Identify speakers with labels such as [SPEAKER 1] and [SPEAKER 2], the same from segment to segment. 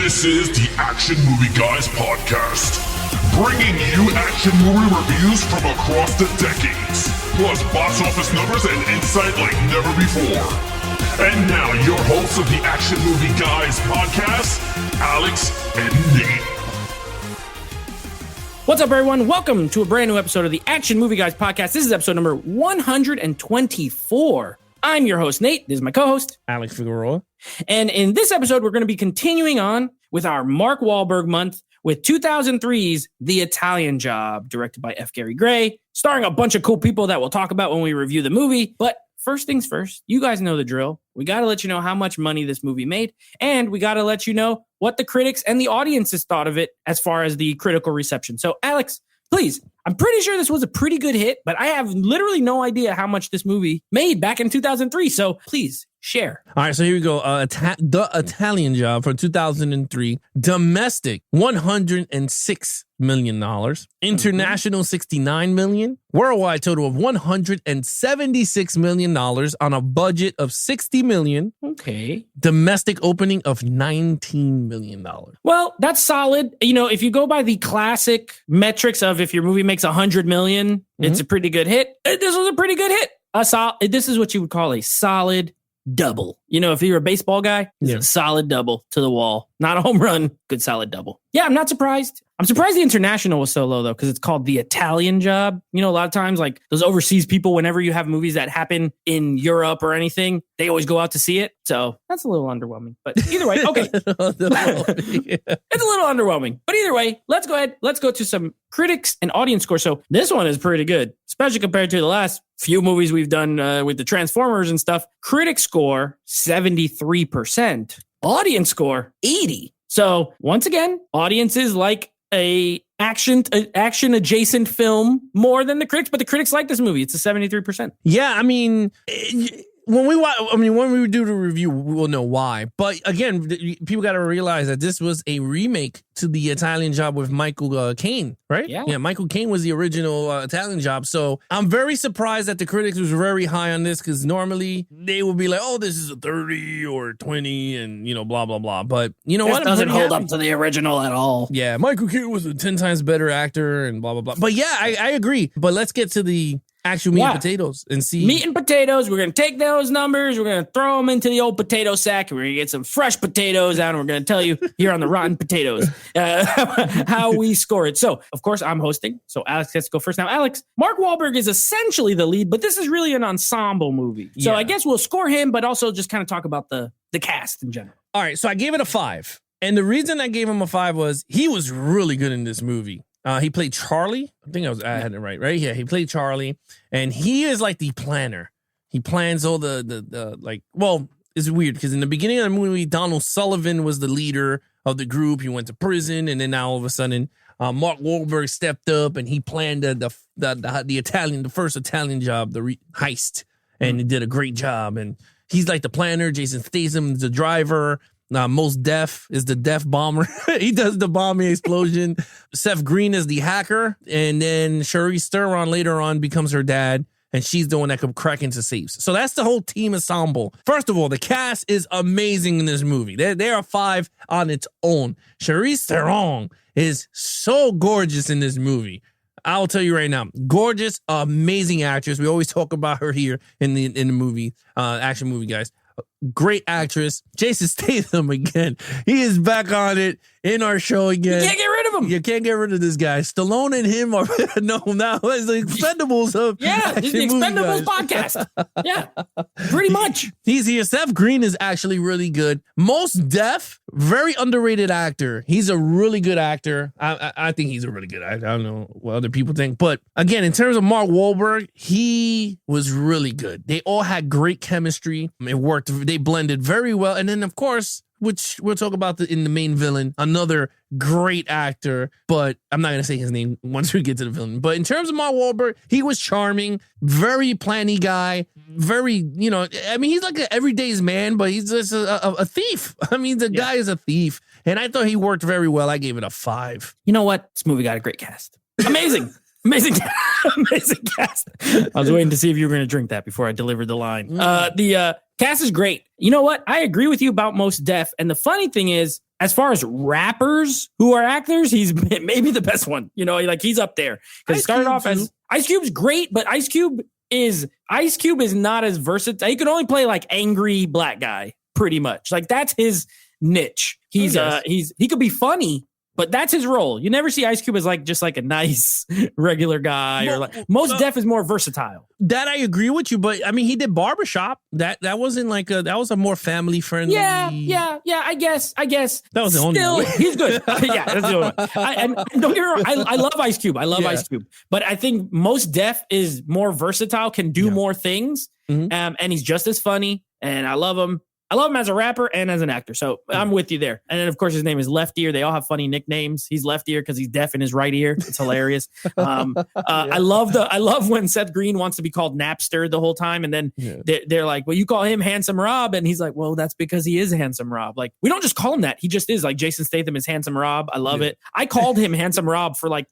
[SPEAKER 1] This is the Action Movie Guys podcast, bringing you action movie reviews from across the decades, plus box office numbers and insight like never before. And now, your hosts of the Action Movie Guys podcast, Alex and Nate.
[SPEAKER 2] What's up, everyone? Welcome to a brand new episode of the Action Movie Guys podcast. This is episode number 124. I'm your host, Nate. This is my co-host,
[SPEAKER 3] Alex Figueroa.
[SPEAKER 2] And in this episode, we're going to be continuing on with our Mark Wahlberg month with 2003's The Italian Job, directed by F. Gary Gray, starring a bunch of cool people that we'll talk about when we review the movie. But first things first, you guys know the drill. We got to let you know how much money this movie made, and we got to let you know what the critics and the audiences thought of it as far as the critical reception. So, Alex, please, I'm pretty sure this was a pretty good hit, but I have literally no idea how much this movie made back in 2003. So please share.
[SPEAKER 3] All right, so here we go. The Italian Job for 2003. Domestic, $106 million. International, $69 million. Worldwide total of $176 million on a budget of $60 million.
[SPEAKER 2] Okay.
[SPEAKER 3] Domestic opening of $19 million.
[SPEAKER 2] Well, that's solid. You know, if you go by the classic metrics of if your movie makes $100 million, it's a pretty good hit. This was a pretty good hit. This is what you would call a solid double. You know, if you're a baseball guy, it's a solid double to the wall. Not a home run, good solid double. Yeah, I'm not surprised. I'm surprised the international was so low, though, because it's called The Italian Job. You know, a lot of times, like those overseas people, whenever you have movies that happen in Europe or anything, they always go out to see it. So that's a little underwhelming. But either way, okay. It's a little underwhelming. But either way, let's go ahead. Let's go to some critics and audience scores. So this one is pretty good, especially compared to the last few movies we've done with the Transformers and stuff. Critic score, 73%. Audience score, 80%. So once again, audiences like a action adjacent film more than the critics, but the critics like this movie. It's a 73%.
[SPEAKER 3] Yeah, I mean, when we do the review, we'll know why. But again, people got to realize that this was a remake to The Italian Job with Michael Caine, right?
[SPEAKER 2] Yeah.
[SPEAKER 3] Michael Caine was the original Italian Job. So I'm very surprised that the critics was very high on this, because normally they would be like, "Oh, this is a 30 or 20," and blah blah blah. But you know what?
[SPEAKER 2] It doesn't hold up to the original at all.
[SPEAKER 3] Yeah, Michael Caine was a 10 times better actor and blah blah blah. But yeah, I agree. But let's get to the actual meat and potatoes and see.
[SPEAKER 2] Meat and potatoes. We're going to take those numbers. We're going to throw them into the old potato sack. We're going to get some fresh potatoes out, and we're going to tell you here on the Rotten Potatoes how we score it. So, of course, I'm hosting. So Alex gets to go first. Now, Alex, Mark Wahlberg is essentially the lead, but this is really an ensemble movie. So I guess we'll score him, but also just kind of talk about the cast in general.
[SPEAKER 3] All right. So I gave it a 5. And the reason I gave him a 5 was he was really good in this movie. He played Charlie. I had it right? Yeah, he played Charlie, and he is like the planner. He plans all it's weird because in the beginning of the movie, Donald Sullivan was the leader of the group. He went to prison, and then now all of a sudden, Mark Wahlberg stepped up and he planned the first Italian job, the heist, and he did a great job. And he's like the planner. Jason Statham is the driver. Most Def is the Def bomber. He does the bombing explosion. Seth Green is the hacker. And then Charlize Theron later on becomes her dad. And she's the one that could crack into safes. So that's the whole team ensemble. First of all, the cast is amazing in this movie. They are 5 on its own. Charlize Theron is so gorgeous in this movie. I'll tell you right now, gorgeous, amazing actress. We always talk about her here in the movie, Action Movie Guys. Great actress. Jason Statham again. He is back on it in our show again.
[SPEAKER 2] You can't get rid of him.
[SPEAKER 3] You can't get rid of this guy. Stallone and him are now it's the Expendables of
[SPEAKER 2] this is the Expendables podcast. Yeah, pretty much.
[SPEAKER 3] He's here. Seth Green is actually really good. Most Def, very underrated actor. He's a really good actor. I think he's a really good actor. I don't know what other people think, but again, in terms of Mark Wahlberg, he was really good. They all had great chemistry. It worked. They blended very well. And then, of course, which we'll talk about in the main villain, another great actor, but I'm not going to say his name once we get to the villain. But in terms of Mark Wahlberg, he was charming, very planny guy, very, he's like an everyday's man, but he's just a thief. I mean, the guy is a thief. And I thought he worked very well. I gave it a 5.
[SPEAKER 2] You know what? This movie got a great cast. Amazing. Amazing cast. I was waiting to see if you were going to drink that before I delivered the line. The cast is great. You know what? I agree with you about Most Def. And the funny thing is, as far as rappers who are actors, he's maybe the best one. You know, like he's up there because he started off as Ice Cube's great, but Ice Cube is not as versatile. He could only play like angry black guy pretty much. Like that's his niche. He could be funny, but that's his role. You never see Ice Cube as like just like a nice regular guy or like Mos Def is more versatile.
[SPEAKER 3] That I agree with you, but I mean he did Barbershop. That wasn't like that was a more family friendly.
[SPEAKER 2] Yeah. I guess
[SPEAKER 3] that was the only one.
[SPEAKER 2] He's good. Yeah, that's the only one. And don't get me wrong, I love Ice Cube. Ice Cube, but I think Mos Def is more versatile, can do more things, and he's just as funny. And I love him. I love him as a rapper and as an actor. So I'm with you there. And then, of course, his name is Left Ear. They all have funny nicknames. He's Left Ear because he's deaf in his right ear. It's hilarious. I love when Seth Green wants to be called Napster the whole time. And then they're like, well, you call him Handsome Rob. And he's like, well, that's because he is Handsome Rob. Like, we don't just call him that. He just is. Like, Jason Statham is Handsome Rob. I love it. I called him Handsome Rob for like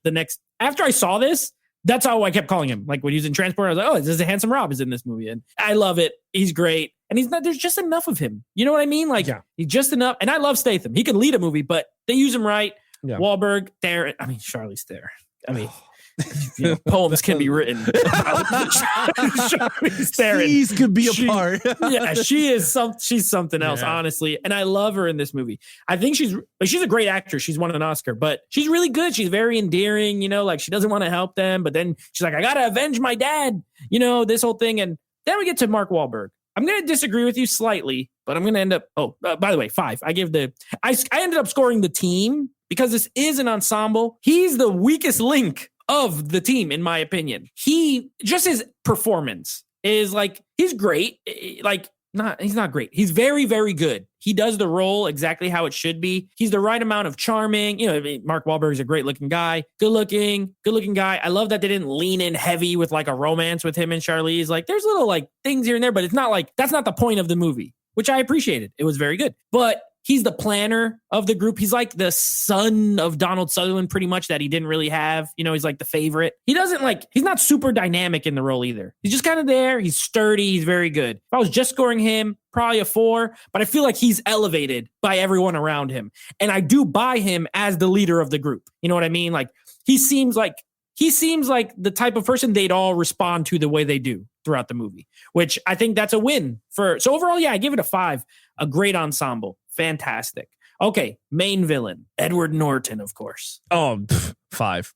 [SPEAKER 2] after I saw this, that's how I kept calling him. Like when he was in Transport, I was like, oh, this is a Handsome Rob is in this movie. And I love it. He's great. And there's just enough of him. You know what I mean? Like he's just enough. And I love Statham. He can lead a movie, but they use him right. Yeah. Wahlberg, there. I mean, Charlize Theron. I mean, poems can be written. Charlize Theron.
[SPEAKER 3] These could be a part.
[SPEAKER 2] Yeah, she's something else, honestly. And I love her in this movie. I think she's a great actress. She's won an Oscar, but she's really good. She's very endearing, you know, like she doesn't want to help them, but then she's like, I got to avenge my dad, you know, this whole thing. And then we get to Mark Wahlberg. I'm going to disagree with you slightly, but I'm going to end up, by the way, 5. I ended up scoring the team because this is an ensemble. He's the weakest link of the team, in my opinion. His performance is like, he's great. He's not great. He's very, very good. He does the role exactly how it should be. He's the right amount of charming. You know, Mark Wahlberg is a great looking guy, good looking guy. I love that they didn't lean in heavy with like a romance with him and Charlize. Like there's little like things here and there, but it's not like, that's not the point of the movie, which I appreciated. It was very good, but he's the planner of the group. He's like the son of Donald Sutherland, pretty much, that he didn't really have. You know, he's like the favorite. He's not super dynamic in the role either. He's just kind of there. He's sturdy. He's very good. If I was just scoring him, probably a 4, but I feel like he's elevated by everyone around him. And I do buy him as the leader of the group. You know what I mean? Like he seems like the type of person they'd all respond to the way they do throughout the movie, which I think that's a win so overall, I give it a 5, a great ensemble. Fantastic. Okay, main villain, Edward Norton, of course.
[SPEAKER 3] Oh, 5.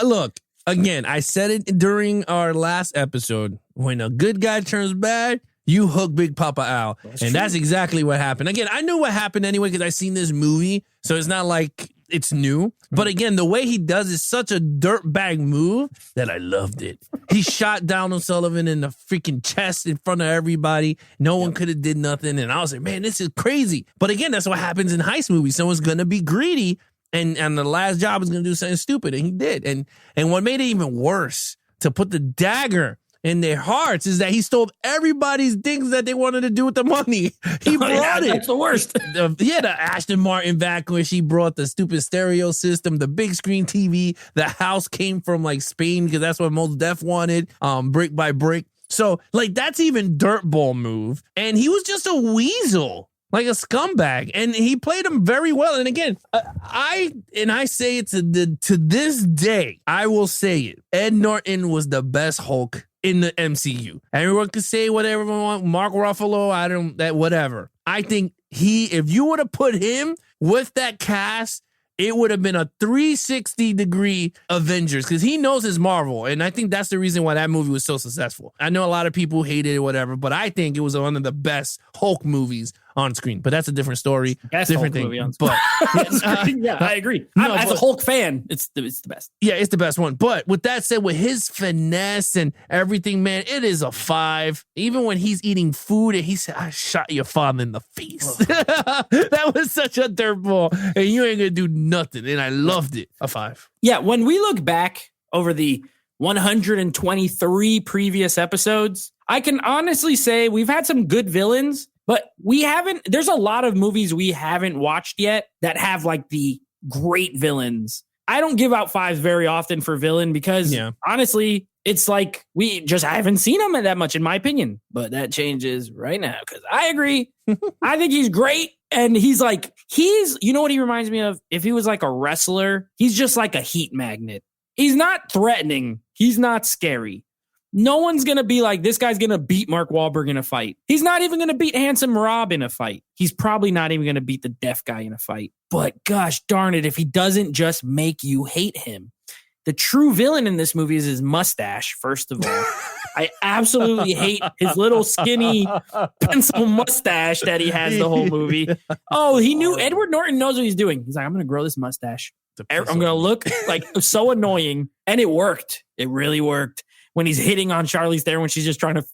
[SPEAKER 3] Look, again, I said it during our last episode. When a good guy turns bad, you hook Big Papa Al. That's exactly what happened. Again, I knew what happened anyway because I seen this movie, so it's not like it's new. But again, the way he does is such a dirtbag move that I loved it. He shot Donald Sullivan in the freaking chest in front of everybody. No one could have did nothing. And I was like, man, this is crazy. But again, that's what happens in heist movies. Someone's going to be greedy and the last job is going to do something stupid. And he did. And what made it even worse, to put the dagger in their hearts, is that he stole everybody's things that they wanted to do with the money. He brought it.
[SPEAKER 2] That's the worst.
[SPEAKER 3] The Aston Martin Vanquish. He brought the stupid stereo system, the big screen TV. The house came from like Spain because that's what Mos Def wanted, brick by brick. So like that's even dirtball move. And he was just a weasel, like a scumbag, and he played him very well. And again, I say it to this day, I will say it. Ed Norton was the best Hulk in the MCU. Everyone could say whatever they want. Mark Ruffalo, whatever. I think if you would have put him with that cast, it would have been a 360-degree Avengers because he knows his Marvel. And I think that's the reason why that movie was so successful. I know a lot of people hated it, whatever, but I think it was one of the best Hulk movies on screen. But that's a different story.
[SPEAKER 2] Best
[SPEAKER 3] different
[SPEAKER 2] Hulk
[SPEAKER 3] thing.
[SPEAKER 2] movie on
[SPEAKER 3] But
[SPEAKER 2] yeah, I agree. As a Hulk fan, it's the best.
[SPEAKER 3] Yeah, it's the best one. But with that said, with his finesse and everything, man, it is a 5. Even when he's eating food and he said, I shot your father in the face. That was such a dirtball. And you ain't gonna do nothing. And I loved it. A 5.
[SPEAKER 2] Yeah, when we look back over the 123 previous episodes, I can honestly say we've had some good villains, but there's a lot of movies we haven't watched yet that have like the great villains. I don't give out 5s very often for villain because honestly, it's like we just haven't seen him that much, in my opinion. But that changes right now because I agree. I think he's great. And he's, you know what he reminds me of? If he was like a wrestler, he's just like a heat magnet. He's not threatening. He's not scary. No one's going to be like, this guy's going to beat Mark Wahlberg in a fight. He's not even going to beat Handsome Rob in a fight. He's probably not even going to beat the deaf guy in a fight. But gosh darn it, if he doesn't just make you hate him. The true villain in this movie is his mustache, first of all. I absolutely hate his little skinny pencil mustache that he has the whole movie. Oh, he knew. Edward Norton knows what he's doing. He's like, I'm going to grow this mustache. I'm going to look like so annoying. And it worked. It really worked. When he's hitting on Charlize Theron when she's just trying to,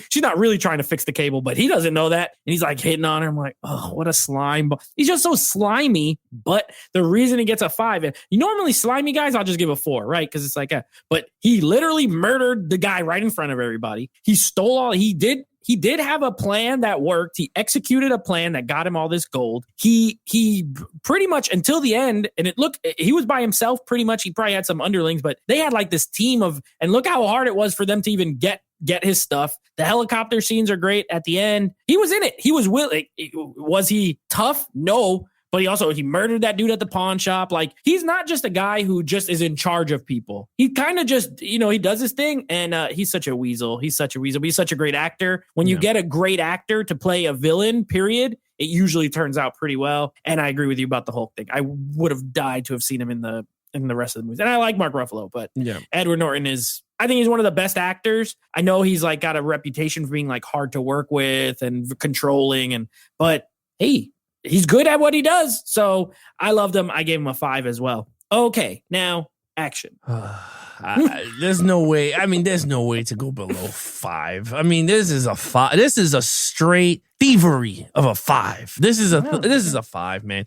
[SPEAKER 2] she's not really trying to fix the cable, but he doesn't know that. And he's like hitting on her. I'm like, oh, what a slime. He's just so slimy. But the reason he gets a 5, and normally slimy guys, I'll just give a 4, right? Because it's like, but he literally murdered the guy right in front of everybody. He stole all, he did have a plan that worked. He executed a plan that got him all this gold. He pretty much until the end, and he was by himself pretty much. He probably had some underlings, but they had like this team of, and look how hard it was for them to even get his stuff. The helicopter scenes are great at the end. He was in it. He was willing. Was he tough? No. But he murdered that dude at the pawn shop. Like, he's not just a guy who just is in charge of people. He kind of just, he does his thing, and he's such a weasel. He's such a weasel, but he's such a great actor. When you get a great actor to play a villain, period, it usually turns out pretty well. And I agree with you about the Hulk thing. I would have died to have seen him in the rest of the movies. And I like Mark Ruffalo, but Edward Norton I think he's one of the best actors. I know he's like got a reputation for being like hard to work with and controlling, but hey, he's good at what he does. So I loved him. I gave him a 5 as well. Okay, now action.
[SPEAKER 3] There's no way. There's no way to go below 5. This is a 5. This is a straight thievery of a 5. This is a 5, man.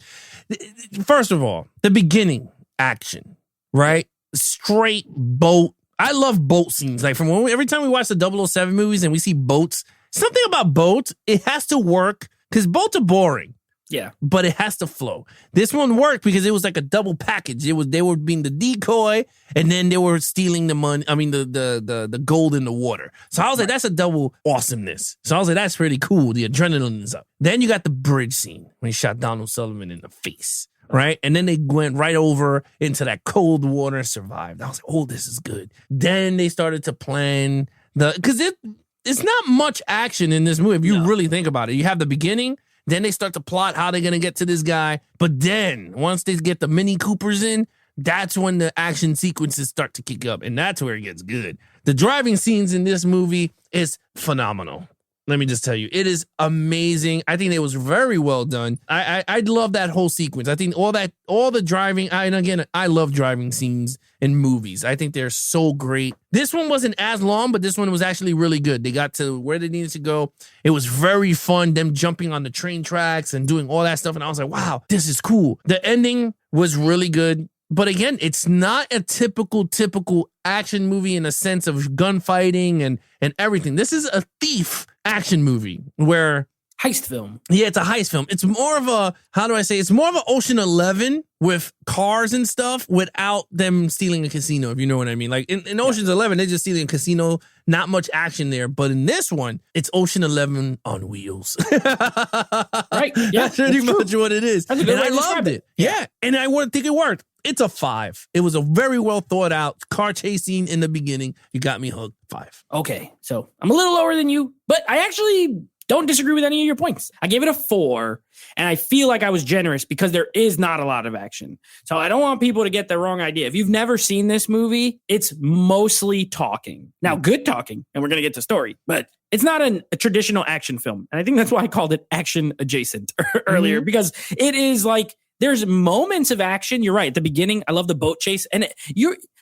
[SPEAKER 3] First of all, the beginning action, right? Straight boat. I love boat scenes. Like every time we watch the 007 movies and we see boats, something about boats, it has to work because boats are boring.
[SPEAKER 2] Yeah,
[SPEAKER 3] but it has to flow. This one worked because it was like a double package. They were being the decoy, and then they were stealing the money. The gold in the water. So I was like, that's a double awesomeness. So I was like, that's pretty cool. The adrenaline is up. Then you got the bridge scene when he shot Donald Sullivan in the face, right? And then they went right over into that cold water and survived. I was like, oh, this is good. Then they started to plan because it's not much action in this movie if you really think about it. You have the beginning. Then they start to plot how they're going to get to this guy. But then once they get the Mini Coopers in, that's when the action sequences start to kick up. And that's where it gets good. The driving scenes in this movie is phenomenal. Let me just tell you, it is amazing. I think it was very well done. I love that whole sequence. I think all the driving, and again, I love driving scenes in movies. I think they're so great. This one wasn't as long, but this one was actually really good. They got to where they needed to go. It was very fun, them jumping on the train tracks and doing all that stuff. And I was like, wow, this is cool. The ending was really good. But again, it's not a typical action movie in a sense of gunfighting and everything. This is a thief action movie where
[SPEAKER 2] heist film.
[SPEAKER 3] Yeah, it's a heist film. It's more of a, how do I say? It's more of an Ocean 11 with cars and stuff without them stealing a casino, if you know what I mean. Like in Ocean's 11, they're just stealing a casino, not much action there. But in this one, it's Ocean 11 on wheels.
[SPEAKER 2] Right. Yeah,
[SPEAKER 3] that's pretty much what it is. And I loved it. Yeah. And I wouldn't think it worked. It's a 5. It was a very well thought out car chase scene in the beginning. You got me hooked. 5.
[SPEAKER 2] Okay. So I'm a little lower than you, but I actually don't disagree with any of your points. I gave it a 4, and I feel like I was generous because there is not a lot of action. So I don't want people to get the wrong idea. If you've never seen this movie, it's mostly talking. Now, good talking, and we're going to get to story, but it's not a traditional action film. And I think that's why I called it action adjacent earlier, because it is like, there's moments of action. You're right. At the beginning, I love the boat chase. And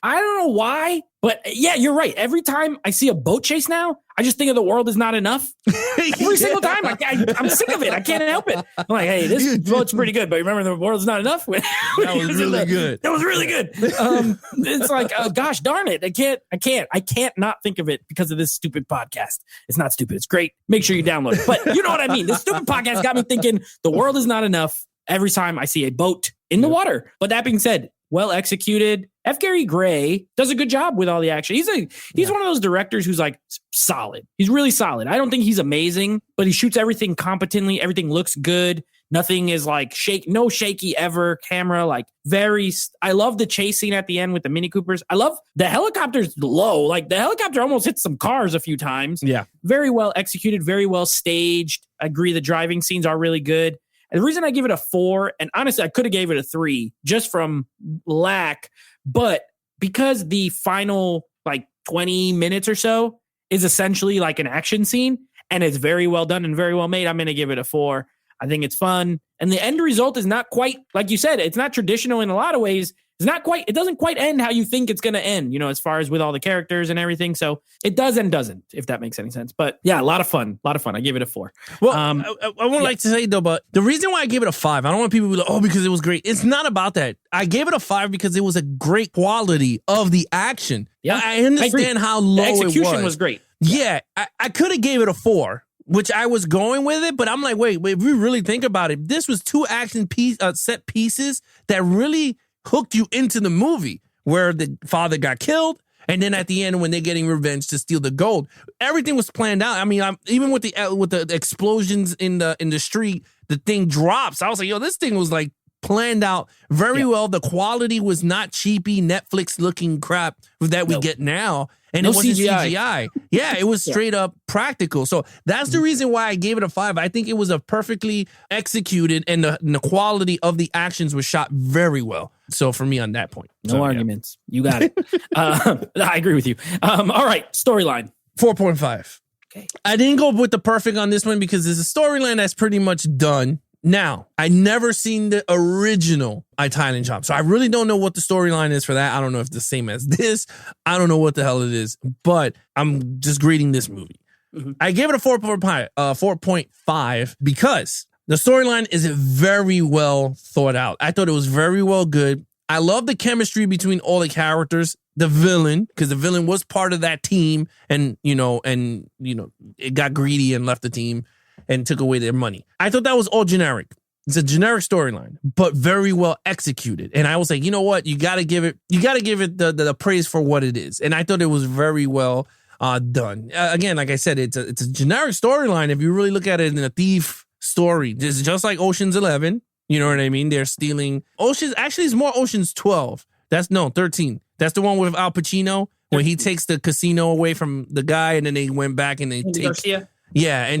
[SPEAKER 2] I don't know why, but yeah, you're right. Every time I see a boat chase now, I just think of the world is not enough. Every single time. I'm sick of it. I can't help it. I'm like, hey, this boat's pretty good, but remember the world is not enough?
[SPEAKER 3] That was really good.
[SPEAKER 2] That was really good. It's like, oh, gosh darn it. I can't not think of it because of this stupid podcast. It's not stupid. It's great. Make sure you download it. But you know what I mean? This stupid podcast got me thinking the world is not enough every time I see a boat in the water. But that being said, well executed. F. Gary Gray does a good job with all the action. He's one of those directors who's like solid. He's really solid. I don't think he's amazing, but he shoots everything competently. Everything looks good. Nothing is like no shaky ever camera. Like I love the chase scene at the end with the Mini Coopers. I love the helicopter's low. Like the helicopter almost hits some cars a few times.
[SPEAKER 3] Yeah.
[SPEAKER 2] Very well executed, very well staged. I agree. The driving scenes are really good. And the reason I give it a 4, and honestly, I could have gave it a 3 just from lack, but because the final like 20 minutes or so is essentially like an action scene and it's very well done and very well made, I'm going to give it a 4. I think it's fun. And the end result is not quite, like you said, it's not traditional in a lot of ways. It doesn't quite end how you think it's going to end, as far as with all the characters and everything. So it does and doesn't, if that makes any sense. But yeah, a lot of fun. I give it a 4.
[SPEAKER 3] Well, I would like to say though, but the reason why I gave it a 5, I don't want people to be like, oh, because it was great. It's not about that. I gave it a 5 because it was a great quality of the action.
[SPEAKER 2] Yeah,
[SPEAKER 3] I understand how low
[SPEAKER 2] the execution
[SPEAKER 3] it
[SPEAKER 2] was great.
[SPEAKER 3] Yeah, I could have gave it a 4. Which I was going with it, but I'm like, wait, if we really think about it, this was 2 action set pieces that really hooked you into the movie, where the father got killed, and then at the end when they're getting revenge to steal the gold, everything was planned out. I mean, even with the explosions in the street, the thing drops. I was like, yo, this thing was like planned out very well. The quality was not cheapy Netflix looking crap that we get now. And it wasn't CGI. Yeah, it was straight up practical. So that's the reason why I gave it a 5. I think it was a perfectly executed, and the quality of the actions was shot very well. So for me on that point.
[SPEAKER 2] No arguments. Yeah. You got it. I agree with you. All right, storyline.
[SPEAKER 3] 4.5.
[SPEAKER 2] Okay.
[SPEAKER 3] I didn't go with the perfect on this one because there's a storyline that's pretty much done. Now, I never seen the original Italian Job, so I really don't know what the storyline is for that. I don't know if it's the same as this. I don't know what the hell it is, but I'm just grading this movie. Mm-hmm. I gave it a 4.5 because the storyline is very well thought out. I thought it was very well good. I love the chemistry between all the characters. The villain, because the villain was part of that team, and it got greedy and left the team and took away their money. I thought that was all generic. It's a generic storyline, but very well executed. And I was like, you know what? You got to give it the praise for what it is. And I thought it was very well done. Again, like I said, it's a generic storyline. If you really look at it in a thief story, it's just like Ocean's 11. You know what I mean? They're stealing actually it's more Ocean's 12. 13. That's the one with Al Pacino when he takes the casino away from the guy, and then they went back and they take
[SPEAKER 2] Garcia?
[SPEAKER 3] Yeah,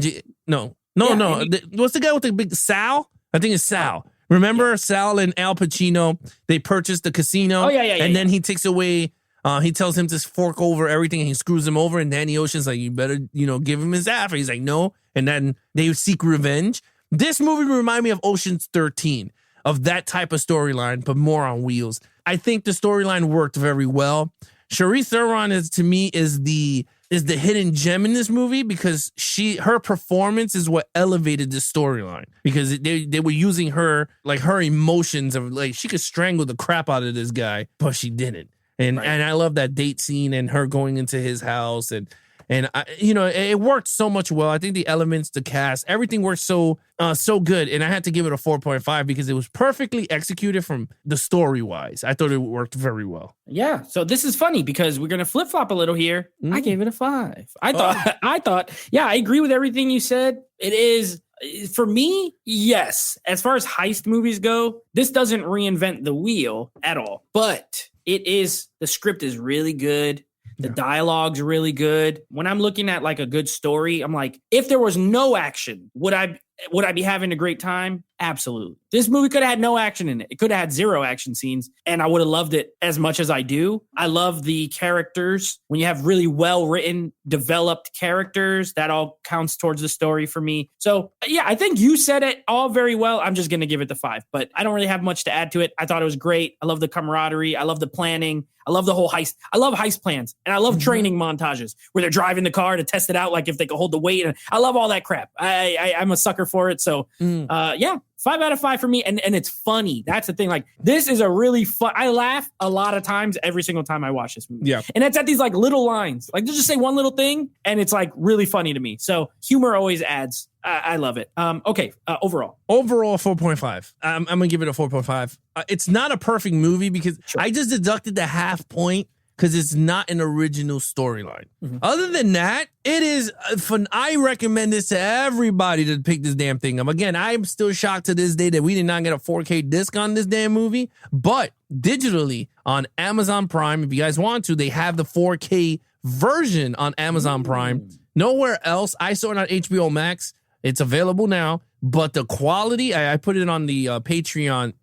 [SPEAKER 3] no. What's the guy with the big Sal? I think it's Sal. Remember Sal and Al Pacino? They purchased the casino.
[SPEAKER 2] Oh, yeah.
[SPEAKER 3] And then he takes away, he tells him to fork over everything, and he screws him over. And Danny Ocean's like, you better, give him his after. He's like, no. And then they seek revenge. This movie reminded me of Ocean's 13, of that type of storyline, but more on wheels. I think the storyline worked very well. Charlize Theron is the hidden gem in this movie because her performance is what elevated the storyline, because they were using her, like her emotions of like she could strangle the crap out of this guy, but she didn't. And I love that date scene and her going into his house and it worked so much well. I think the elements, the cast, everything worked so good. And I had to give it a 4.5 because it was perfectly executed from the story wise. I thought it worked very well.
[SPEAKER 2] Yeah. So this is funny because we're going to flip flop a little here. I gave it a 5. I thought, yeah, I agree with everything you said. It is, for me, yes. As far as heist movies go, this doesn't reinvent the wheel at all, but the script is really good. The dialogue's really good. When I'm looking at like a good story, I'm like, if there was no action, would I be having a great time? Absolutely. This movie could have had no action in it. It could have had 0 action scenes, and I would have loved it as much as I do. I love the characters. When you have really well-written, developed characters, that all counts towards the story for me. So, yeah, I think you said it all very well. I'm just going to give it the 5, but I don't really have much to add to it. I thought it was great. I love the camaraderie. I love the planning. I love the whole heist. I love heist plans, and I love training montages where they're driving the car to test it out, like if they could hold the weight. And I love all that crap. I'm a sucker for it. So, yeah, 5 out of 5 for me. And it's funny. That's the thing. Like, this is a really fun. I laugh a lot of times every single time I watch this movie.
[SPEAKER 3] Yeah.
[SPEAKER 2] And it's at these like little lines. Like, just say one little thing and it's like really funny to me. So humor always adds. I love it. Okay. Overall,
[SPEAKER 3] 4.5. I'm going to give it a 4.5. It's not a perfect movie because I just deducted the half point because it's not an original storyline. Mm-hmm. Other than that, it is fun. I recommend this to everybody to pick this damn thing up. Again, I'm still shocked to this day that we did not get a 4K disc on this damn movie, but digitally on Amazon Prime, if you guys want to, they have the 4K version on Amazon Prime. Nowhere else. I saw it on HBO Max. It's available now, but the quality, I put it on the Patreon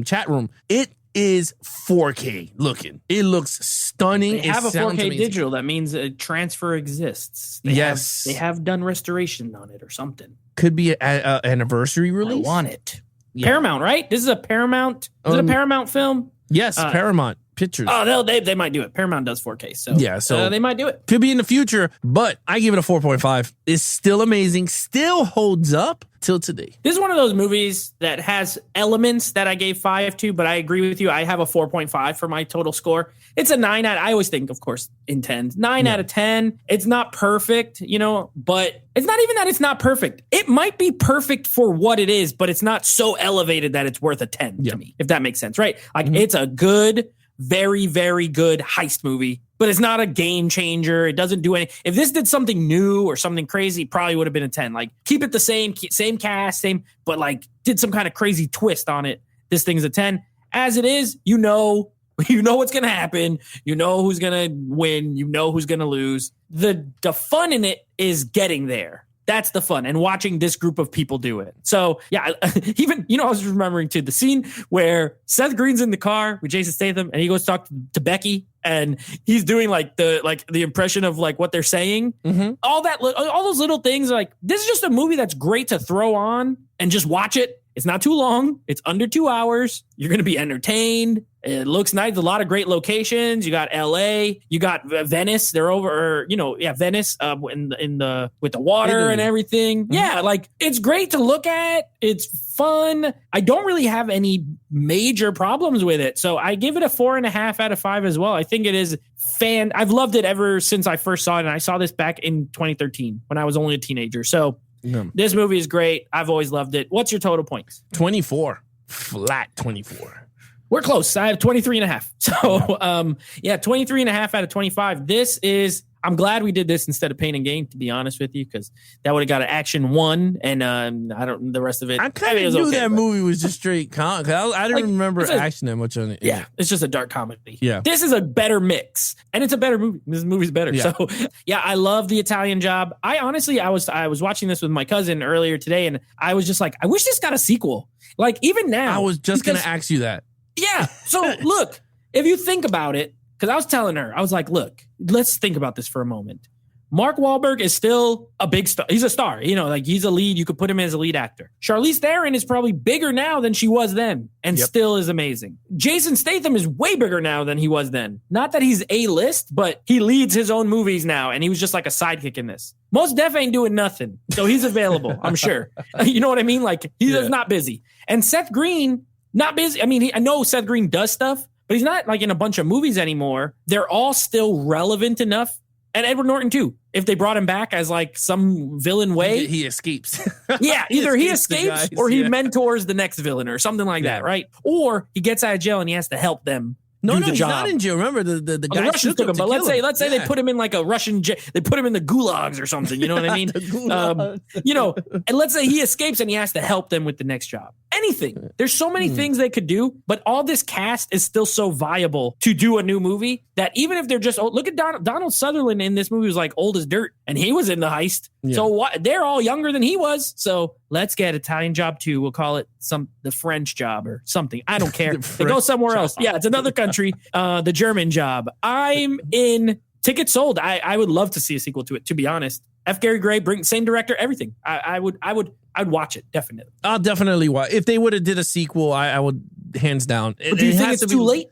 [SPEAKER 3] chat room. It is 4K looking. It looks stunning.
[SPEAKER 2] They have a 4K digital. That means a transfer exists. They have done restoration on it or something.
[SPEAKER 3] Could be an anniversary release.
[SPEAKER 2] I want it. Yeah. Paramount, right? This is a Paramount. Is it a Paramount film?
[SPEAKER 3] Yes, Paramount Pictures.
[SPEAKER 2] Oh, they might do it. Paramount does 4K, so they might do it.
[SPEAKER 3] Could be in the future, but I give it a 4.5. It's still amazing. Still holds up till today.
[SPEAKER 2] This is one of those movies that has elements that I gave 5 to, but I agree with you. I have a 4.5 for my total score. It's a 9 out. I always think, of course, in 10s. 9 out of 10. It's not perfect, but it's not even that it's not perfect. It might be perfect for what it is, but it's not so elevated that it's worth a 10 to me, if that makes sense, right? Like, it's a good, very, very good heist movie, but it's not a game changer. It doesn't do any. If this did something new or something crazy, probably would have been a 10. Like, keep it the same cast, but like did some kind of crazy twist on it. This thing's a 10. As it is, you know what's going to happen. You know who's going to win. You know who's going to lose. The fun in it is getting there. That's the fun, and watching this group of people do it. So, yeah, even, I was remembering, too, the scene where Seth Green's in the car with Jason Statham, and he goes to talk to Becky, and he's doing, the impression of, what they're saying. Mm-hmm. All those little things, this is just a movie that's great to throw on and just watch it. It's not too long. It's under 2 hours. You're going to be entertained. It looks nice. A lot of great locations. You got LA. You got Venice. They're over, Venice with the water Italy. And everything. Mm-hmm. Yeah, it's great to look at. It's fun. I don't really have any major problems with it. So I give it a 4.5 out of 5 as well. I think it is I've loved it ever since I first saw it. And I saw this back in 2013 when I was only a teenager. So this movie is great. I've always loved it. What's your total points?
[SPEAKER 3] 24. Flat 24.
[SPEAKER 2] We're close. I have 23.5. So, 23.5 out of 25. I'm glad we did this instead of Pain and Gain, to be honest with you, because that would have got an action 1, and the rest of it.
[SPEAKER 3] I kind of knew that movie was just straight comedy. I didn't remember action that much on it.
[SPEAKER 2] Yeah, it's just a dark comedy.
[SPEAKER 3] Yeah.
[SPEAKER 2] This is a better mix, and it's a better movie. This movie's better. Yeah. So, I love The Italian Job. I was watching this with my cousin earlier today, and I was just like, I wish this got a sequel. Even now.
[SPEAKER 3] I was just going to ask you that.
[SPEAKER 2] Yeah. So, look, if you think about it, because I was telling her, I was like, look, let's think about this for a moment. Mark Wahlberg is still a big star. He's a star. He's a lead. You could put him as a lead actor. Charlize Theron is probably bigger now than she was then and still is amazing. Jason Statham is way bigger now than he was then. Not that he's A-list, but he leads his own movies now, and he was just like a sidekick in this. Mos Def ain't doing nothing, so he's available, I'm sure. You know what I mean? He's not busy. And Seth Green, not busy. I mean, I know Seth Green does stuff, but he's not in a bunch of movies anymore. They're all still relevant enough. And Edward Norton too. If they brought him back as some villain way.
[SPEAKER 3] He escapes.
[SPEAKER 2] Yeah, either he escapes or he mentors the next villain or something like that, right? Or he gets out of jail and he has to help them. No, he's not in
[SPEAKER 3] jail. Remember the guy
[SPEAKER 2] the Russians took him. But let's say they put him in a Russian jail. They put him in the gulags or something. You know what I mean? And let's say he escapes and he has to help them with the next job. Anything. There's so many things they could do, but all this cast is still so viable to do a new movie that even if they're just old, look at Donald Sutherland in this movie was old as dirt, and he was in The Heist. Yeah. So they're all younger than he was. So let's get Italian Job 2. We'll call it the French Job or something. I don't care. They go somewhere else. Yeah, it's another country. The German Job. I'm in. Tickets sold. I would love to see a sequel to it, to be honest. F. Gary Gray, same director, everything. I'd watch it, definitely.
[SPEAKER 3] I'll definitely watch. If they would have did a sequel, I would, hands down.
[SPEAKER 2] But do you think it's too late?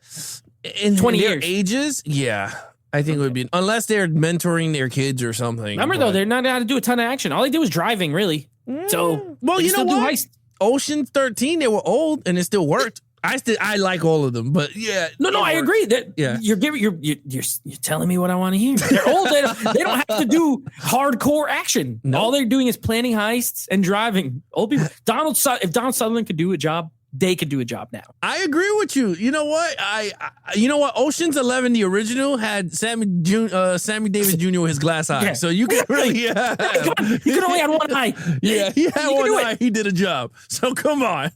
[SPEAKER 3] In 20 years. Ages? Yeah. I think it would be, unless they're mentoring their kids or something.
[SPEAKER 2] Remember, though, they're not allowed to do a ton of action. All they do is driving, really. So,
[SPEAKER 3] well, you know what?
[SPEAKER 2] Do heist.
[SPEAKER 3] Ocean 13, they were old and it still worked. I like all of them, but yeah.
[SPEAKER 2] No, I agree that you're telling me what I want to hear. They're old. They don't have to do hardcore action. No. All they're doing is planning heists and driving. Old people. If Donald Sutherland could do a job, they could do a job now.
[SPEAKER 3] I agree with you. You know what? You know what? Ocean's 11, the original, had Sammy Davis Jr. with his glass eye. Yeah. So you could really,
[SPEAKER 2] you could only have one eye.
[SPEAKER 3] Yeah, he had one eye. He did a job. So come on.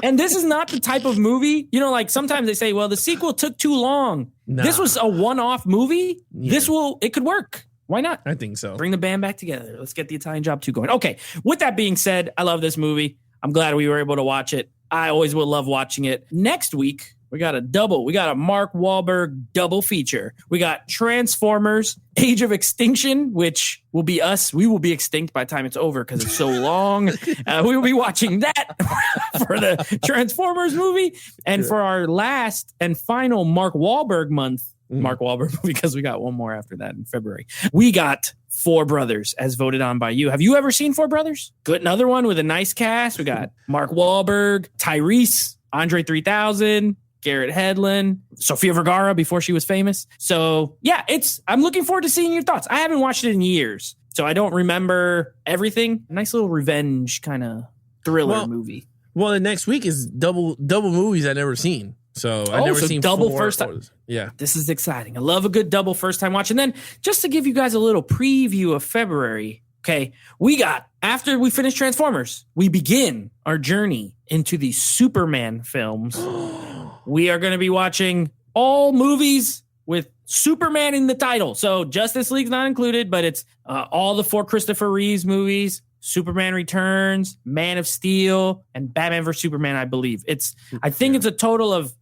[SPEAKER 2] And this is not the type of movie, like sometimes they say, well, the sequel took too long. Nah. This was a one-off movie. Yeah. It could work. Why not?
[SPEAKER 3] I think so.
[SPEAKER 2] Bring the band back together. Let's get the Italian Job 2 going. Okay. With that being said, I love this movie. I'm glad we were able to watch it. I always will love watching it. Next week, we got a Mark Wahlberg double feature. We got Transformers, Age of Extinction, which will be us. We will be extinct by the time it's over because it's so long. We will be watching that for the Transformers movie. And for our last and final Mark Wahlberg month, Mark Wahlberg movie, because we got one more after that in February, we got Four Brothers as voted on by you. Have you ever seen Four Brothers? Good. Another one with a nice cast. We got Mark Wahlberg, Tyrese, Andre 3000, Garrett Hedlund, Sofia Vergara before she was famous. So yeah, I'm looking forward to seeing your thoughts. I haven't watched it in years, so I don't remember everything. Nice little revenge kind of thriller movie. Well,
[SPEAKER 3] the next week is double movies I've never seen. So I've never seen
[SPEAKER 2] double first time.
[SPEAKER 3] Yeah.
[SPEAKER 2] This is exciting. I love a good double first time watch. And then just to give you guys a little preview of February, okay, after we finish Transformers, we begin our journey into the Superman films. We are going to be watching all movies with Superman in the title. So Justice League's not included, but it's all the 4 Christopher Reeves movies. Superman Returns, Man of Steel, and Batman vs. Superman, I believe. I think it's a total of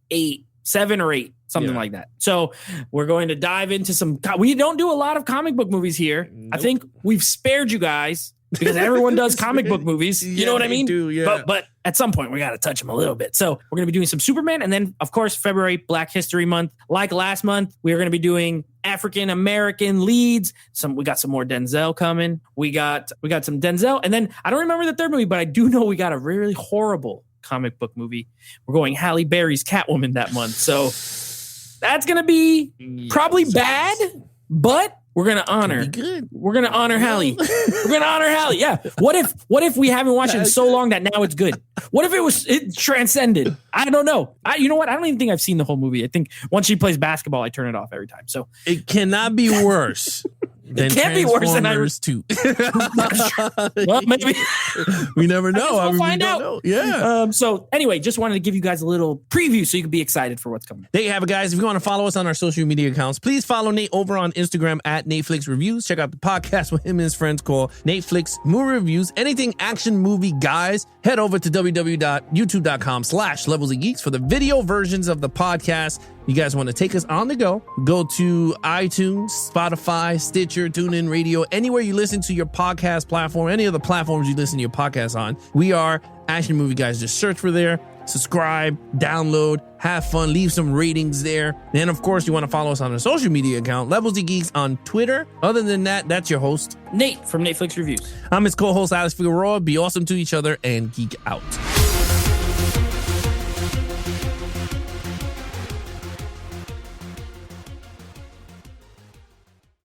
[SPEAKER 2] 7 or 8, something like that. So we're going to dive into some... We don't do a lot of comic book movies here. Nope. I think we've spared you guys because everyone does comic book movies. You know what I mean?
[SPEAKER 3] Do, yeah.
[SPEAKER 2] But at some point, we got to touch them a little bit. So we're going to be doing some Superman. And then, of course, February, Black History Month. Like last month, we are going to be doing African-American leads. We got some more Denzel coming. We got some Denzel. And then I don't remember the third movie, but I do know we got a really horrible comic book movie. We're going Halle Berry's Catwoman that month. So that's going to be probably bad, but we're going to honor. We're going to honor Halle. We're going to honor Halle. Yeah. What if we haven't watched it in so long that now it's good? What if it transcended? I don't know. You know what? I don't even think I've seen the whole movie. I think once she plays basketball, I turn it off every time. So
[SPEAKER 3] it cannot be worse.
[SPEAKER 2] It can't be worse than
[SPEAKER 3] Transformers 2.
[SPEAKER 2] Well, maybe.
[SPEAKER 3] We never know.
[SPEAKER 2] We'll find out.
[SPEAKER 3] Know. Yeah.
[SPEAKER 2] So anyway, just wanted to give you guys a little preview so you can be excited for what's coming.
[SPEAKER 3] There you have it, guys. If you want to follow us on our social media accounts, please follow Nate over on Instagram at NateFlix Reviews. Check out the podcast with him and his friends called NateFlix Movie Reviews. Anything action movie guys, head over to www.youtube.com/levelsofgeeks for the video versions of the podcast. You guys want to take us on the go to iTunes, Spotify, Stitcher, TuneIn Radio, anywhere you listen to your podcast platform, any of the platforms you listen to your podcast on. We are Action Movie Guys. Just search for there, subscribe, download, have fun, leave some ratings there. And of course, you want to follow us on our social media account, Levels of Geeks on Twitter. Other than that, that's your host,
[SPEAKER 2] Nate from NateFlix Reviews.
[SPEAKER 3] I'm his co-host, Alex Figueroa. Be awesome to each other and geek out.